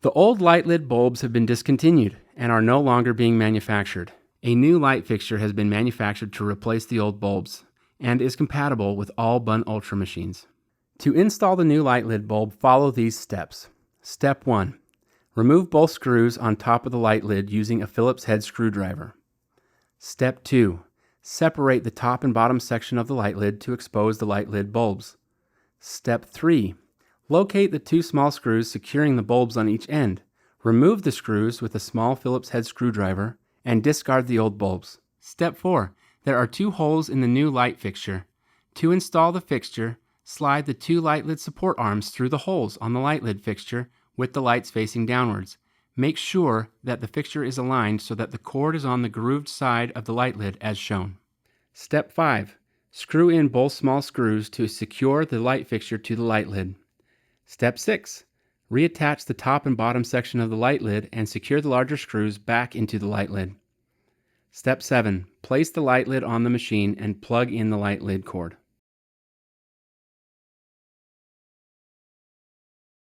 The old light lid bulbs have been discontinued and are no longer being manufactured. A new light fixture has been manufactured to replace the old bulbs and is compatible with all Bunn Ultra machines. To install the new light lid bulb, follow these steps. Step 1. Remove both screws on top of the light lid using a Phillips head screwdriver. Step 2. Separate the top and bottom section of the light lid to expose the light lid bulbs. Step 3. Locate the two small screws securing the bulbs on each end. Remove the screws with a small Phillips head screwdriver and discard the old bulbs. Step 4. There are two holes in the new light fixture. To install the fixture, slide the two light lid support arms through the holes on the light lid fixture with the lights facing downwards. Make sure that the fixture is aligned so that the cord is on the grooved side of the light lid as shown. Step 5. Screw in both small screws to secure the light fixture to the light lid. Step 6. Reattach the top and bottom section of the light lid and secure the larger screws back into the light lid. Step 7. Place the light lid on the machine and plug in the light lid cord.